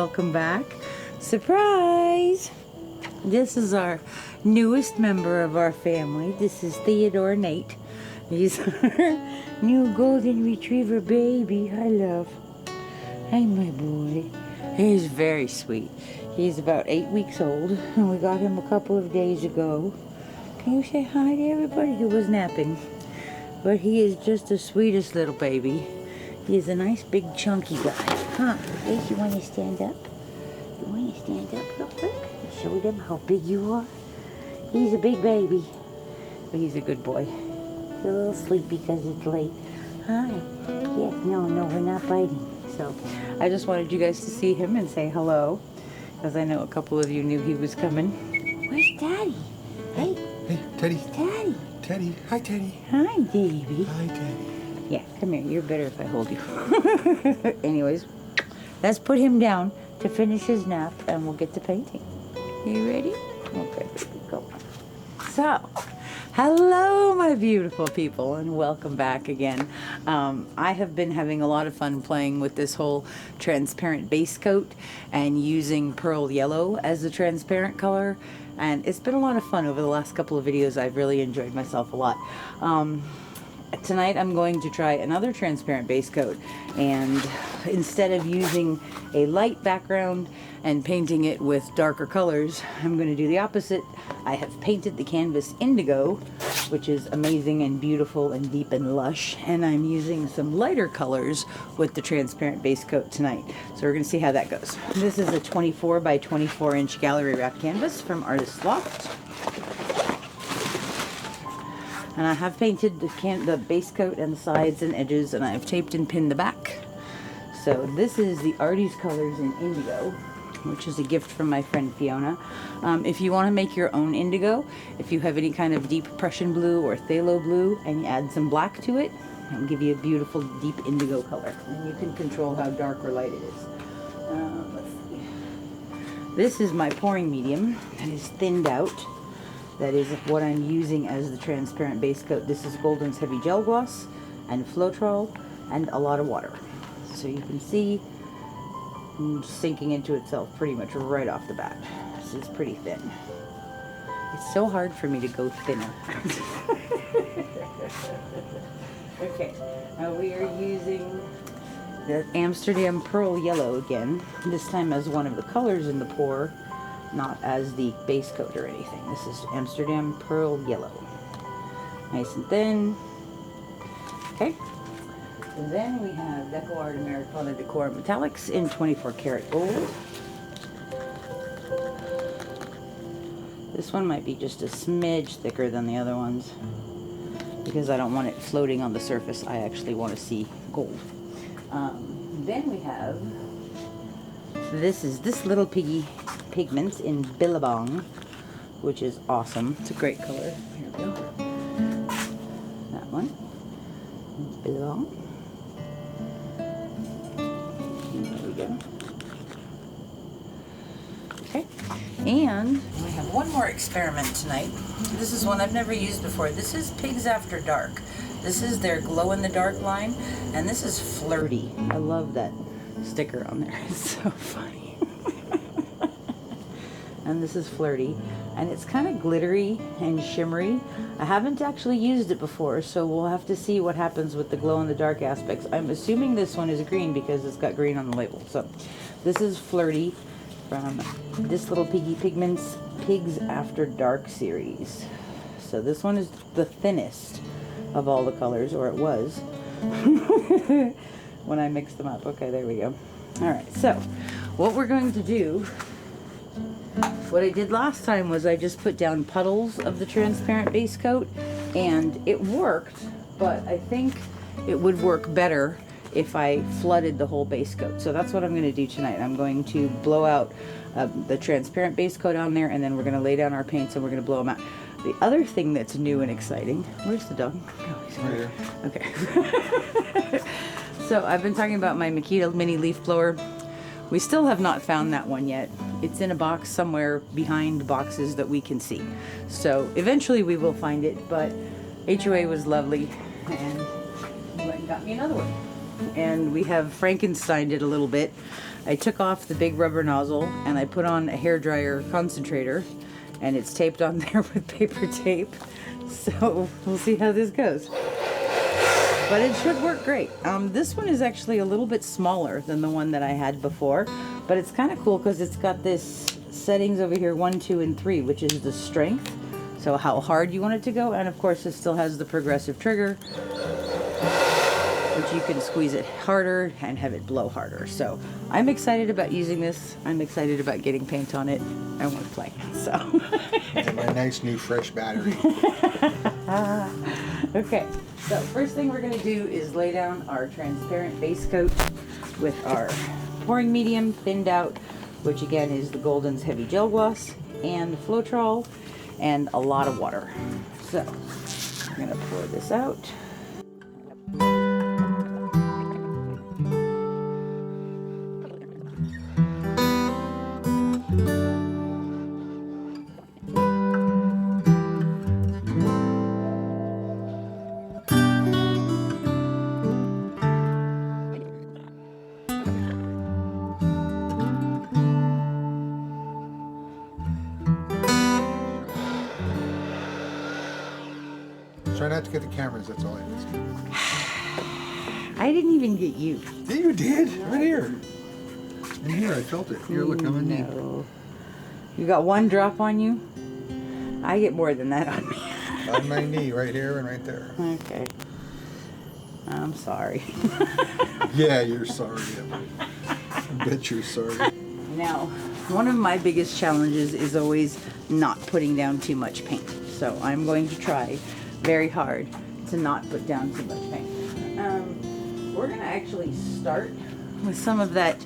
welcome back. Surprise! This is our newest member of our family. This is Theodore Nate. He's our new golden retriever baby. I love. Hey, my boy. He's very sweet. He's about 8 weeks old, and we got him a couple of days ago. Can you say hi to everybody? He was napping, but he is just the sweetest little baby. He is a nice big chunky guy. Huh? Hey, you want to stand up? You want to stand up real quick? Show them how big you are. He's a big baby, but he's a good boy. He's a little sleepy because it's late. Hi. Yes, no, we're not biting. So I just wanted you guys to see him and say hello, because I know a couple of you knew he was coming. Where's Daddy? Hey. Hey, Teddy. Daddy. Teddy. Hi, Teddy. Hi, baby. Hi, Teddy. Yeah, come here. You're better if I hold you. Anyways, let's put him down to finish his nap, and we'll get to painting. You ready? Okay, baby, go. So, hello, my beautiful people, and welcome back again. I have been having a lot of fun playing with this whole transparent base coat and using pearl yellow as the transparent color, and it's been a lot of fun over the last couple of videos. I've really enjoyed myself a lot. Tonight I'm going to try another transparent base coat, and instead of using a light background and painting it with darker colors, I'm going to do the opposite. I have painted the canvas indigo, which is amazing and beautiful and deep and lush, and I'm using some lighter colors with the transparent base coat tonight. So we're going to see how that goes. This is a 24 by 24 inch gallery wrap canvas from Artist Loft. And I have painted the base coat and the sides and edges, and I have taped and pinned the back. So this is the Artie's colors in indigo, which is a gift from my friend Fiona. If you want to make your own indigo, if you have any kind of deep Prussian blue or phthalo blue, and you add some black to it, it'll give you a beautiful deep indigo color. And you can control how dark or light it is. Let's see. This is my pouring medium that is thinned out. That is what I'm using as the transparent base coat. This is Golden's Heavy Gel Gloss and Floetrol and a lot of water. So you can see sinking into itself pretty much right off the bat. This is pretty thin. It's so hard for me to go thinner. Okay, now we are using the Amsterdam Pearl Yellow again, this time as one of the colors in the pour, not as the base coat or anything. This is Amsterdam Pearl Yellow. Nice and thin. Okay. And then we have DecoArt Americana Decor Metallics in 24 karat gold. This one might be just a smidge thicker than the other ones, because I don't want it floating on the surface. I actually want to see gold. Then we have, this is this Little Piggy pigments in Billabong, which is awesome. It's a great color. Here we go. That one. Billabong. There we go. Okay. And we have one more experiment tonight. This is one I've never used before. This is Pigs After Dark. This is their glow-in-the-dark line, and this is Flirty. I love that sticker on there. It's so funny. And this is Flirty, and it's kind of glittery and shimmery. I haven't actually used it before, so we'll have to see what happens with the glow-in-the-dark aspects. I'm assuming this one is green because it's got green on the label. So this is Flirty from this Little Piggy Pigments Pigs After Dark series. So this one is the thinnest of all the colors, or it was when I mixed them up. Okay, there we go. All right, so what we're going to do, what I did last time was I just put down puddles of the transparent base coat, and it worked, but I think it would work better if I flooded the whole base coat. So that's what I'm going to do tonight. I'm going to blow out the transparent base coat on there, and then we're going to lay down our paints and we're going to blow them out. The other thing that's new and exciting, where's the dog? Oh, he's right here. Okay. So I've been talking about my Makita mini leaf blower. We still have not found that one yet. It's in a box somewhere behind boxes that we can see. So eventually we will find it, but HOA was lovely and went and got me another one. And we have Frankensteined it a little bit. I took off the big rubber nozzle and I put on a hairdryer concentrator, and it's taped on there with paper tape. So we'll see how this goes. But it should work great. This one is actually a little bit smaller than the one that I had before, but it's kind of cool because it's got this settings over here, 1, 2, and 3, which is the strength. So how hard you want it to go, and of course it still has the progressive trigger, which you can squeeze it harder and have it blow harder. So I'm excited about using this. I'm excited about getting paint on it. I want to play. So. And my nice new fresh battery. Okay, so first thing we're going to do is lay down our transparent base coat with our pouring medium thinned out, which again is the Golden's Heavy Gel Gloss and Floetrol, and a lot of water. So I'm going to pour this out. Try not to get the cameras, that's all I ask. I didn't even get you. Yeah, you did. Right here. In here, I felt it. Here, look, I'm in knee. No. You got one drop on you? I get more than that on me. On my knee, right here and right there. Okay. I'm sorry. Yeah, you're sorry. I bet you're sorry. Now, one of my biggest challenges is always not putting down too much paint. So I'm going to try very hard to not put down too much paint. We're going to actually start with some of that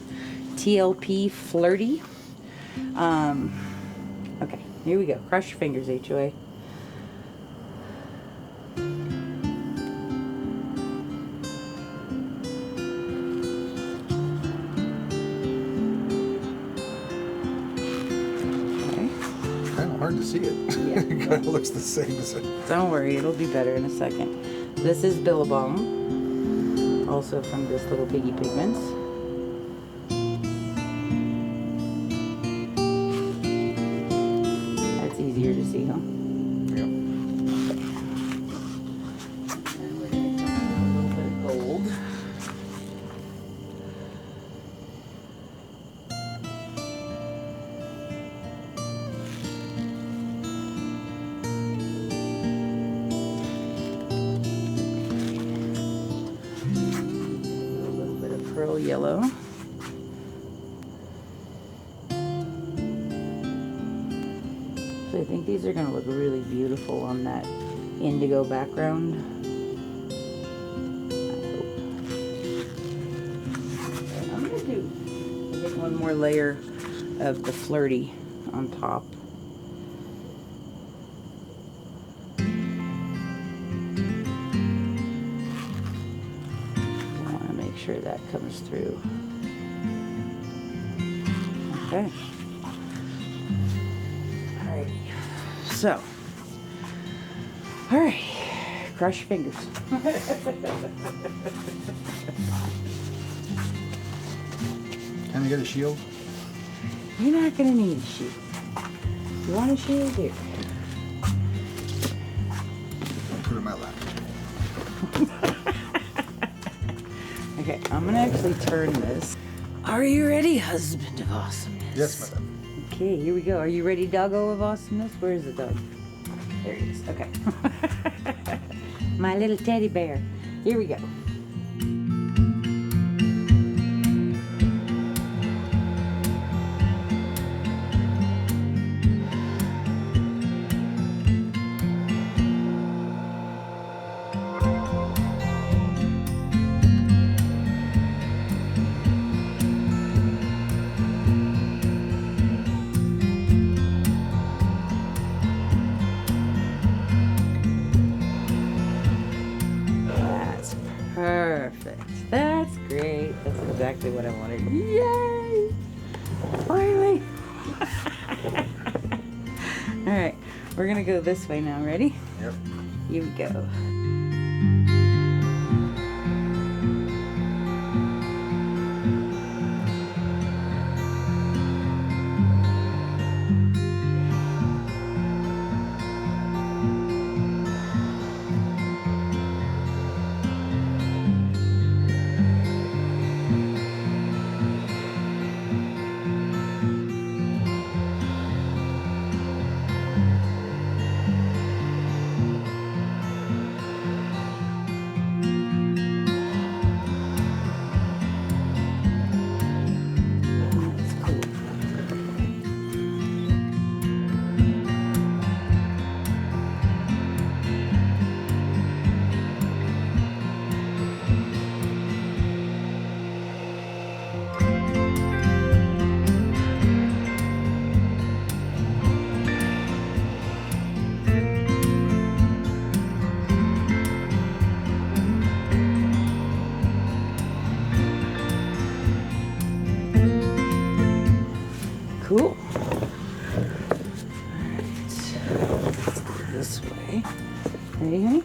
TLP Flirty. Okay, here we go. Cross your fingers, HOA. Hard to see it. Yeah. It kind of looks the same as it. Don't worry, it'll be better in a second. This is Billabong, also from this Little Piggy Pigments. That's easier to see, huh? Yep. And we're going to come in with a little bit of gold. Pearl yellow. So I think these are going to look really beautiful on that indigo background. I hope. Okay, I'm going to do, I think, one more layer of the Flirty on top. Sure that comes through. Okay. Alrighty. So. Alright. Cross your fingers. Can I get a shield? You're not gonna need a shield. You want a shield? Here. I'll put it in my lap. Okay, I'm gonna actually turn this. Are you ready, husband of awesomeness? Yes, madam. Okay, here we go. Are you ready, doggo of awesomeness? Where is the dog? There he is. Okay. My little teddy bear. Here we go. Perfect. That's great. That's exactly what I wanted. Yay! Finally! Alright, we're gonna go this way now. Ready? Yep. Here we go. Let's go this way. Ready, honey?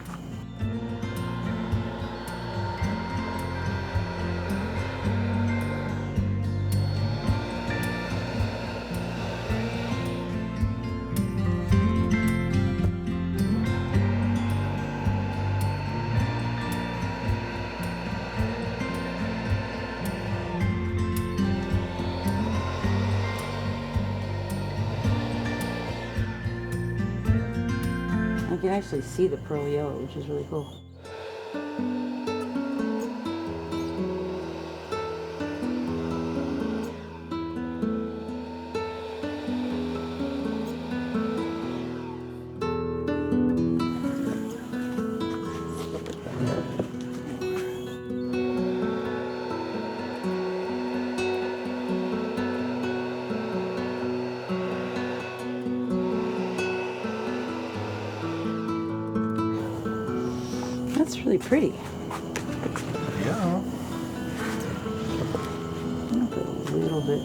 You can actually see the pearl yellow, which is really cool. That's really pretty. Yeah. I'll put a little bit.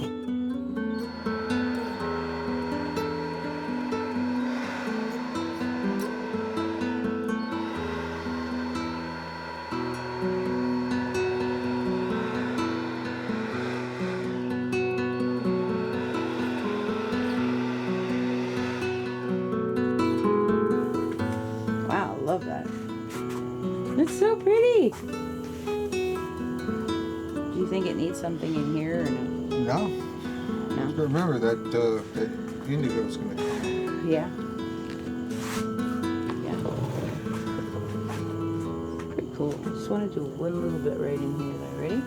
Wow, I love that. It's so pretty. Do you think it needs something in here or no? No. No? Remember that that Indigo's gonna come. Yeah. Yeah. Pretty cool. Just want to do one little bit right in here. Though. Ready?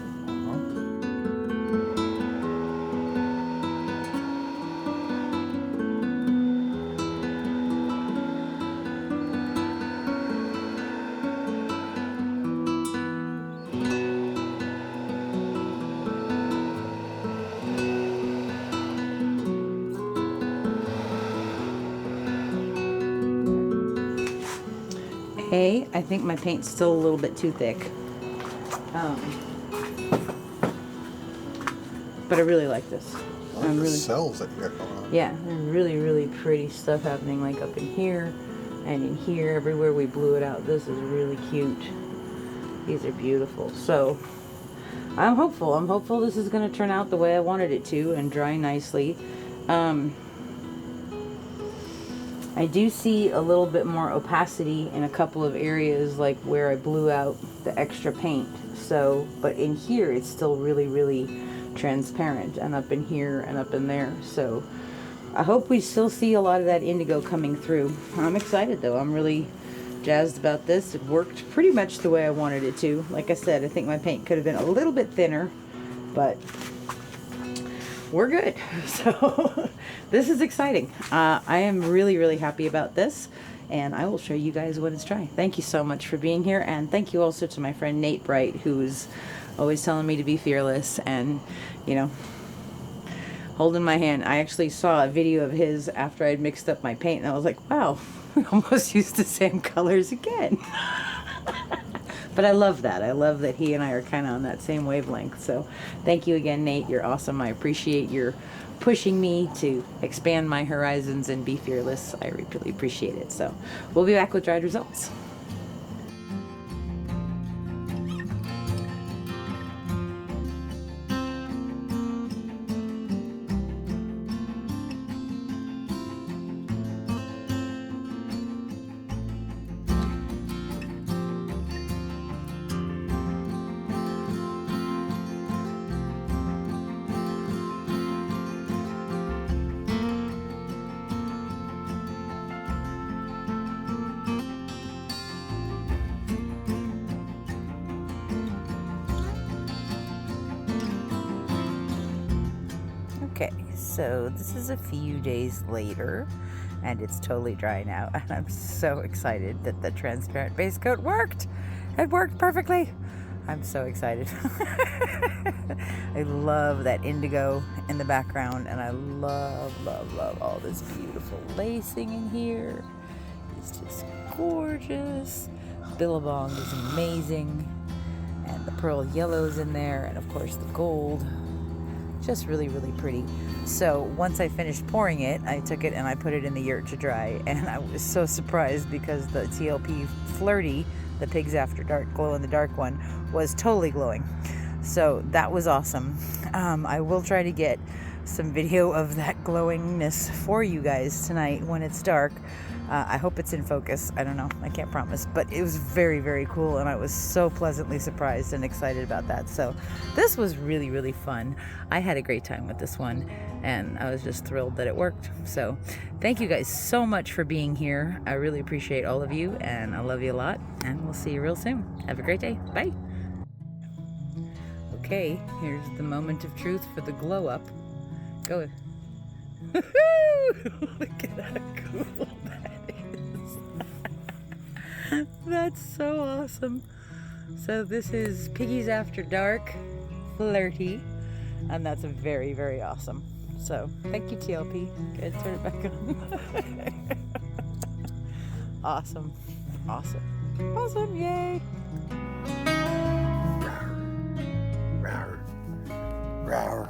I think my paint's still a little bit too thick. But I really like this. I like the cells that you got going on. Yeah, there's really, really pretty stuff happening, like up in here and in here, everywhere we blew it out. This is really cute. These are beautiful. So I'm hopeful. I'm hopeful this is going to turn out the way I wanted it to and dry nicely. I do see a little bit more opacity in a couple of areas, like where I blew out the extra paint. So, but in here it's still really, really transparent, and up in here and up in there. So I hope we still see a lot of that indigo coming through. I'm excited though. I'm really jazzed about this. It worked pretty much the way I wanted it to. Like I said, I think my paint could have been a little bit thinner, but we're good. So this is exciting. I am really, really happy about this, and I will show you guys what it's dry. Thank you so much for being here, and thank you also to my friend Nate Bright, who's always telling me to be fearless and, you know, holding my hand. I actually saw a video of his after I'd mixed up my paint, and I was like, wow, we almost used the same colors again. But I love that. I love that he and I are kind of on that same wavelength. So thank you again, Nate. You're awesome. I appreciate your pushing me to expand my horizons and be fearless. I really appreciate it. So we'll be back with dried results. Okay, so this is a few days later, and it's totally dry now, and I'm so excited that the transparent base coat worked. It worked perfectly. I'm so excited. I love that indigo in the background, and I love, love, love all this beautiful lacing in here. It's just gorgeous. Billabong is amazing, and the pearl yellow's in there, and of course the gold. just really, really pretty. So once I finished pouring it, I took it and I put it in the yurt to dry, and I was so surprised because the TLP Flirty, the Pigs After Dark glow in the dark one, was totally glowing. So that was awesome. I will try to get some video of that glowingness for you guys tonight when it's dark. I hope it's in focus. I don't know. I can't promise. But it was very, very cool, and I was so pleasantly surprised and excited about that. So this was really, really fun. I had a great time with this one, and I was just thrilled that it worked. So thank you guys so much for being here. I really appreciate all of you, and I love you a lot, and we'll see you real soon. Have a great day. Bye. Okay, here's the moment of truth for the glow up. Go. Look at how cool that is. That's so awesome. So this is Piggies After Dark Flirty, and that's very, very awesome. So thank you, TLP. Good, turn it back on. Awesome. Awesome. Awesome, yay. Rawr. Rawr.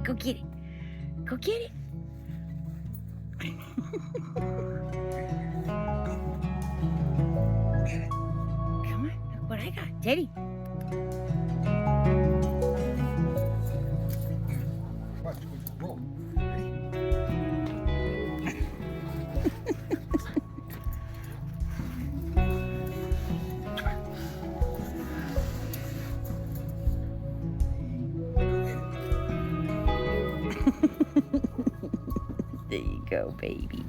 Go get it. Go get it. Come on, look what I got. Teddy. Watch, roll. There you go, baby.